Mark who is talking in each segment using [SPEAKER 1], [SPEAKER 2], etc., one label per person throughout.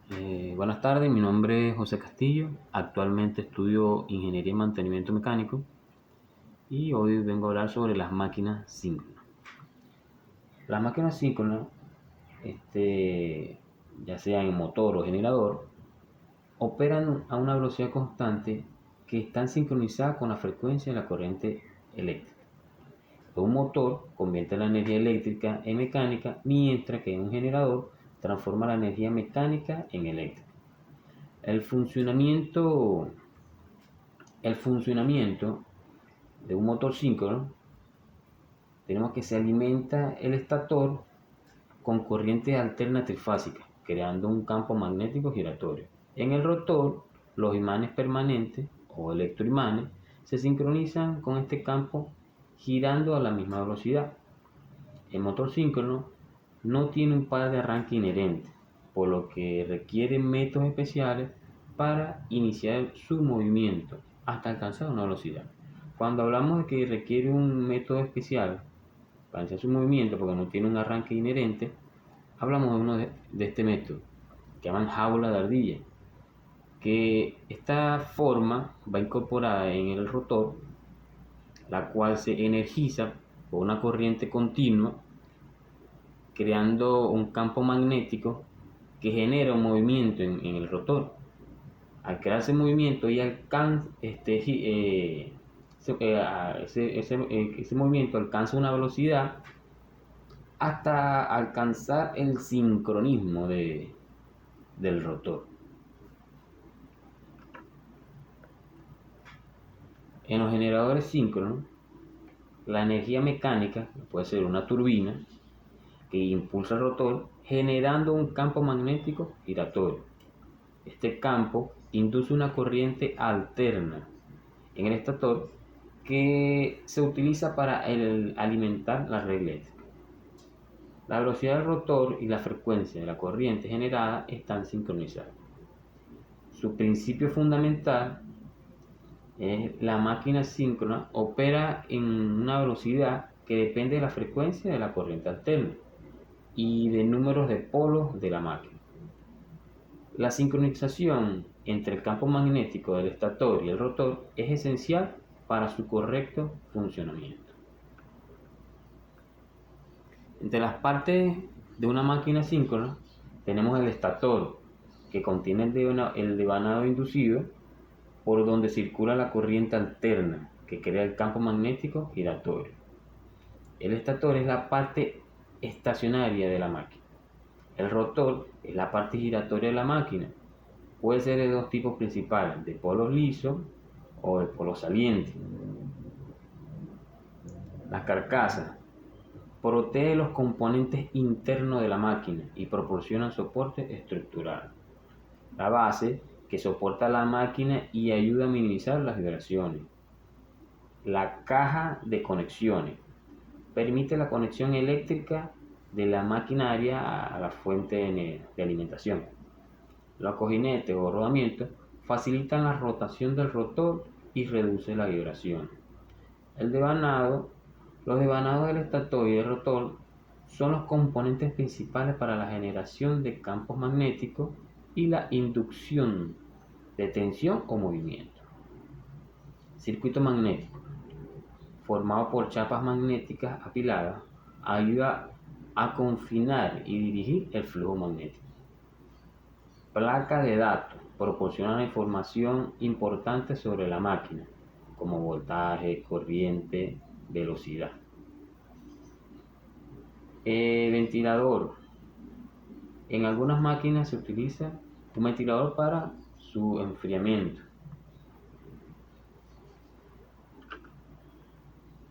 [SPEAKER 1] Buenas tardes, mi nombre es José Castillo. Actualmente estudio Ingeniería y Mantenimiento Mecánico y hoy vengo a hablar sobre las máquinas síncronas. Las máquinas síncronas, ya sea en motor o generador, operan a una velocidad constante que están sincronizadas con la frecuencia de la corriente eléctrica. Un motor convierte la energía eléctrica en mecánica, mientras que un generador transforma la energía mecánica en eléctrica. El funcionamiento El funcionamiento de un motor síncrono, tenemos que se alimenta el estator con corriente alterna trifásica, creando un campo magnético giratorio. En el rotor, los imanes permanentes o electroimanes se sincronizan con este campo girando a la misma velocidad. El motor síncrono no tiene un par de arranque inherente, por lo que requiere métodos especiales para iniciar su movimiento hasta alcanzar una velocidad. Cuando hablamos de que requiere un método especial para iniciar su movimiento porque no tiene un arranque inherente, hablamos de uno de este método que llaman jaula de ardilla, que esta forma va incorporada en el rotor, la cual se energiza por una corriente continua creando un campo magnético que genera un movimiento en el rotor. Al crearse movimiento y ese movimiento alcanza una velocidad hasta alcanzar el sincronismo del rotor. En los generadores síncronos, la energía mecánica puede ser una turbina que impulsa el rotor generando un campo magnético giratorio. Este campo induce una corriente alterna en el estator que se utiliza para alimentar la red eléctrica. La velocidad del rotor y la frecuencia de la corriente generada están sincronizadas. Su principio fundamental es la máquina síncrona opera en una velocidad que depende de la frecuencia de la corriente alterna y de números de polos de la máquina. La sincronización entre el campo magnético del estator y el rotor es esencial para su correcto funcionamiento. Entre las partes de una máquina síncrona tenemos el estator, que contiene el devanado inducido por donde circula la corriente alterna que crea el campo magnético giratorio. El estator es la parte estacionaria de la máquina. El rotor es la parte giratoria de la máquina. Puede ser de dos tipos principales, de polos lisos o de polos salientes. La carcasa protege los componentes internos de la máquina y proporciona soporte estructural. La base, que soporta la máquina y ayuda a minimizar las vibraciones. La caja de conexiones permite la conexión eléctrica de la maquinaria a la fuente de alimentación. Los cojinetes o rodamientos facilitan la rotación del rotor y reducen la vibración. El devanado, los devanados del estator y del rotor son los componentes principales para la generación de campos magnéticos y la inducción de tensión o movimiento. Circuito magnético, formado por chapas magnéticas apiladas, ayuda a confinar y dirigir el flujo magnético. Placa de datos proporciona información importante sobre la máquina, como voltaje, corriente, velocidad. Ventilador. En algunas máquinas se utiliza un ventilador para su enfriamiento.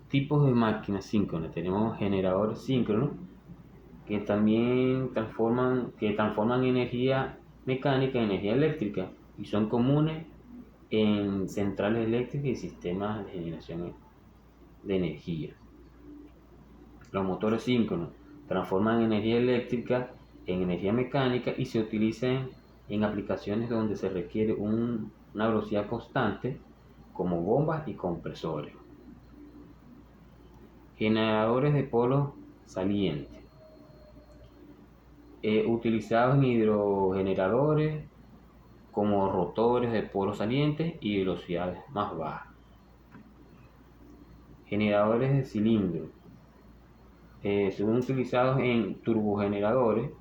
[SPEAKER 1] Tipos de máquinas síncronas. Tenemos generadores síncronos que también transforman energía mecánica en energía eléctrica y son comunes en centrales eléctricas y sistemas de generación de energía. Los motores síncronos transforman energía eléctrica en energía mecánica y se utilizan en aplicaciones donde se requiere una velocidad constante, como bombas y compresores. Generadores de polos salientes. utilizados en hidrogeneradores como rotores de polos salientes y velocidades más bajas. Generadores de cilindro son utilizados en turbogeneradores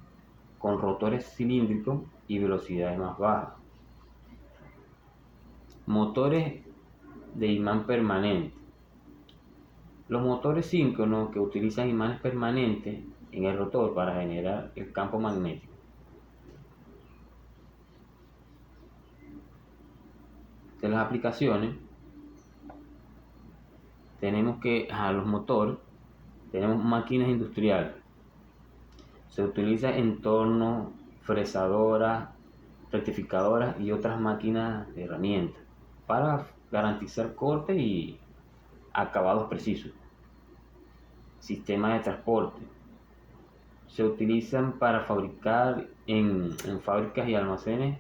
[SPEAKER 1] con rotores cilíndricos y velocidades más bajas. Motores de imán permanente. Los motores síncronos que utilizan imanes permanentes en el rotor para generar el campo magnético. De las aplicaciones, tenemos que los motores, tenemos máquinas industriales. Se utiliza en tornos, fresadoras, rectificadoras y otras máquinas de herramientas para garantizar cortes y acabados precisos. Sistemas de transporte. Se utilizan para fabricar en fábricas y almacenes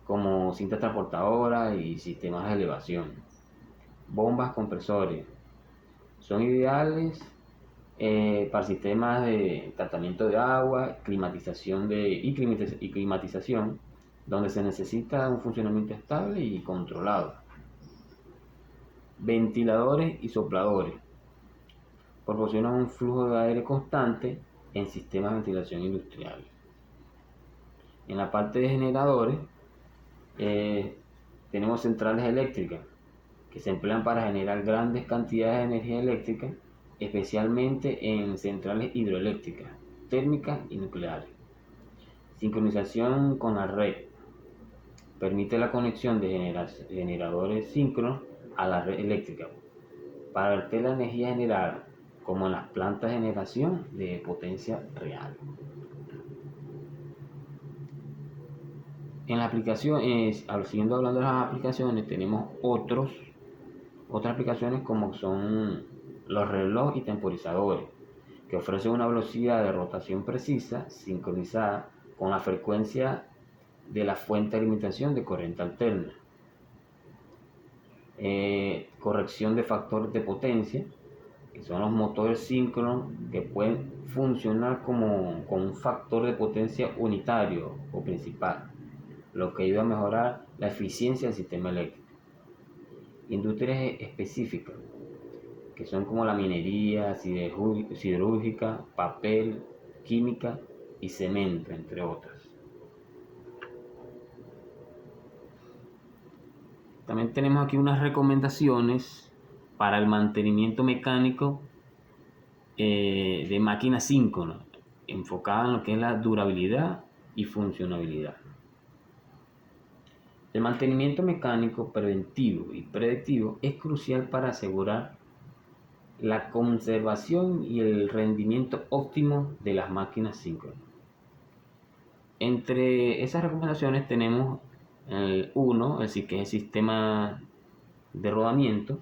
[SPEAKER 1] como cintas transportadoras y sistemas de elevación. Bombas compresores. Son ideales para sistemas de tratamiento de agua, climatización y climatización, donde se necesita un funcionamiento estable y controlado. Ventiladores y sopladores. Proporcionan un flujo de aire constante en sistemas de ventilación industrial. En la parte de generadores, tenemos centrales eléctricas que se emplean para generar grandes cantidades de energía eléctrica, especialmente en centrales hidroeléctricas, térmicas y nucleares. Sincronización con la red. Permite la conexión de generadores síncronos a la red eléctrica para verter la energía generada, como en las plantas de generación de potencia real. En la aplicación, siguiendo hablando de las aplicaciones, tenemos otras aplicaciones como son los relojes y temporizadores, que ofrecen una velocidad de rotación precisa, sincronizada con la frecuencia de la fuente de alimentación de corriente alterna. Corrección de factores de potencia, que son los motores síncronos que pueden funcionar con un factor de potencia unitario o principal, lo que ayuda a mejorar la eficiencia del sistema eléctrico. Industrias específicas, que son como la minería, siderúrgica, papel, química y cemento, entre otras. También tenemos aquí unas recomendaciones para el mantenimiento mecánico de máquinas síncronas, enfocadas en lo que es la durabilidad y funcionabilidad. El mantenimiento mecánico preventivo y predictivo es crucial para asegurar la conservación y el rendimiento óptimo de las máquinas síncronas. Entre esas recomendaciones tenemos el que es el sistema de rodamiento.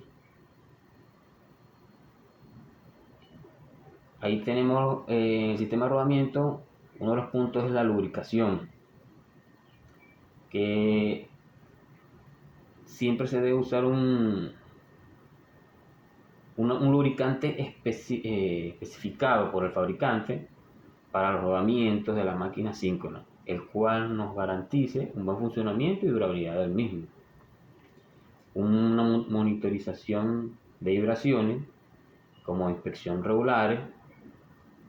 [SPEAKER 1] Ahí tenemos el sistema de rodamiento, uno de los puntos es la lubricación, que siempre se debe usar un lubricante especificado por el fabricante para los rodamientos de la máquina síncrona, el cual nos garantice un buen funcionamiento y durabilidad del mismo. Una monitorización de vibraciones, como inspección regulares,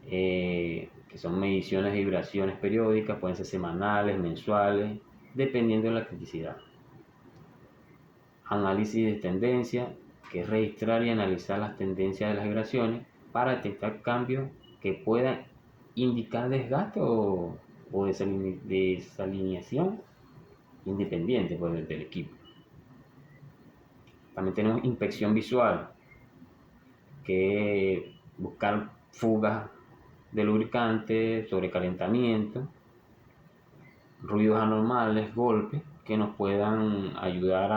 [SPEAKER 1] que son mediciones de vibraciones periódicas, pueden ser semanales, mensuales, dependiendo de la criticidad. Análisis de tendencia, que es registrar y analizar las tendencias de las vibraciones para detectar cambios que puedan indicar desgaste o desalineación independiente del equipo. También tenemos inspección visual, que es buscar fugas de lubricante, sobrecalentamiento, ruidos anormales, golpes que nos puedan ayudar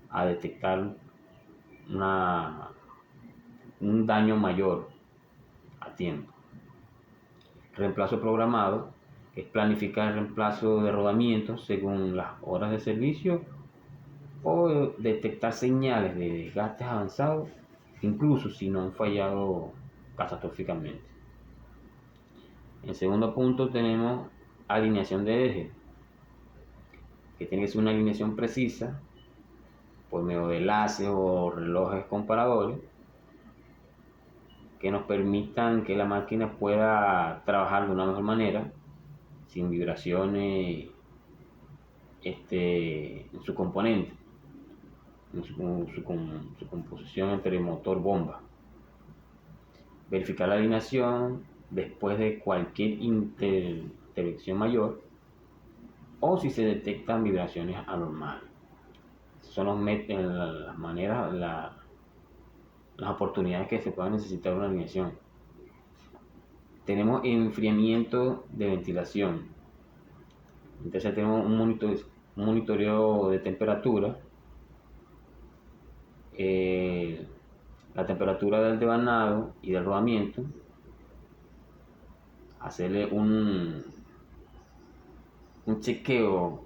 [SPEAKER 1] a detectar un daño mayor a tiempo. Reemplazo programado, que es planificar el reemplazo de rodamientos según las horas de servicio o detectar señales de desgastes avanzados, incluso si no han fallado catastróficamente. En segundo punto tenemos alineación de eje, que tiene que ser una alineación precisa por medio de enlaces o relojes comparadores que nos permitan que la máquina pueda trabajar de una mejor manera, sin vibraciones en su componente, en su composición entre motor bomba. Verificar la alineación después de cualquier intervención mayor o si se detectan vibraciones anormales. Son las maneras, las oportunidades que se pueda necesitar una alineación. Tenemos enfriamiento de ventilación. Entonces tenemos un monitoreo de temperatura, la temperatura del devanado y del rodamiento, hacerle un chequeo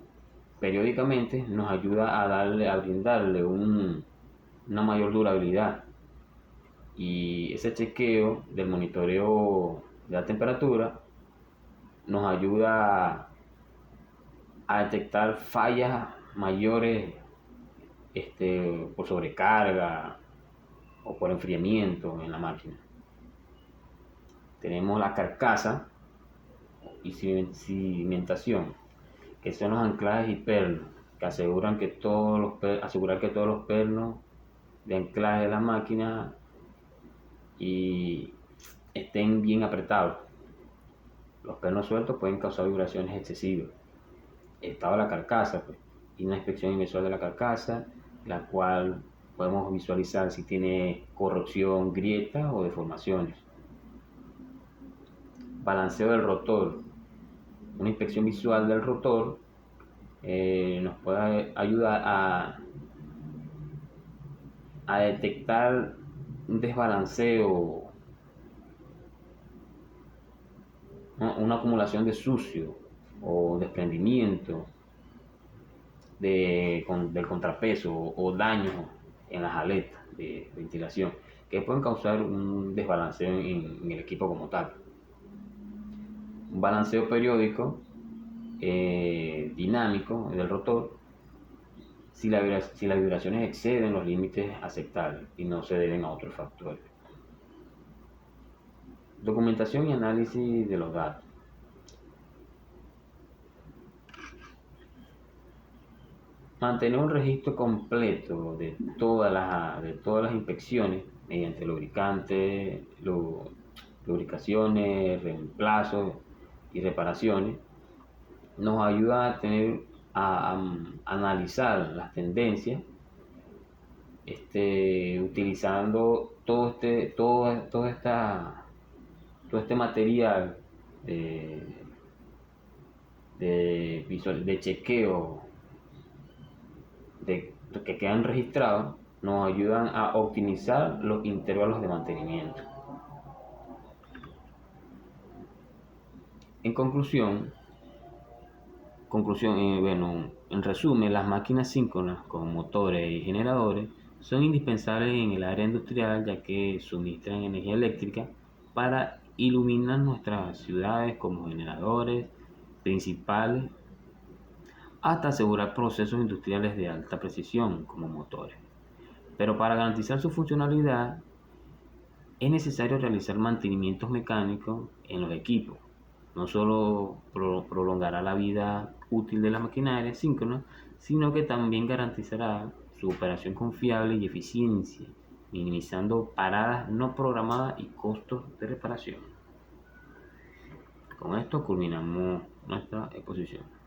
[SPEAKER 1] periódicamente nos ayuda a brindarle una mayor durabilidad. Y ese chequeo del monitoreo de la temperatura nos ayuda a detectar fallas mayores por sobrecarga o por enfriamiento en la máquina. Tenemos la carcasa y cimentación, que son los anclajes y pernos, que asegurar que todos los pernos de anclaje de la máquina y estén bien apretados. Los pernos sueltos pueden causar vibraciones excesivas. Estado de la carcasa, pues, y una inspección visual de la carcasa, la cual podemos visualizar si tiene corrosión, grietas o deformaciones. Balanceo del rotor. Una inspección visual del rotor nos puede ayudar a detectar un desbalanceo, ¿no? Una acumulación de sucio o desprendimiento del contrapeso o daños en las aletas de ventilación que pueden causar un desbalanceo en el equipo como tal. Un balanceo periódico dinámico del rotor si las vibraciones exceden los límites aceptables y no se deben a otros factores. Documentación y análisis de los datos. Mantener un registro completo de todas las inspecciones mediante lubricantes, lubricaciones, reemplazos y reparaciones nos ayuda a analizar las tendencias utilizando todo este material de chequeo que quedan registrados, nos ayudan a optimizar los intervalos de mantenimiento. En conclusión, en resumen, las máquinas síncronas con motores y generadores son indispensables en el área industrial, ya que suministran energía eléctrica para iluminar nuestras ciudades como generadores principales, hasta asegurar procesos industriales de alta precisión como motores. Pero para garantizar su funcionalidad es necesario realizar mantenimientos mecánicos en los equipos. No solo prolongará la vida útil de la maquinaria síncrona, sino que también garantizará su operación confiable y eficiencia, minimizando paradas no programadas y costos de reparación. Con esto culminamos nuestra exposición.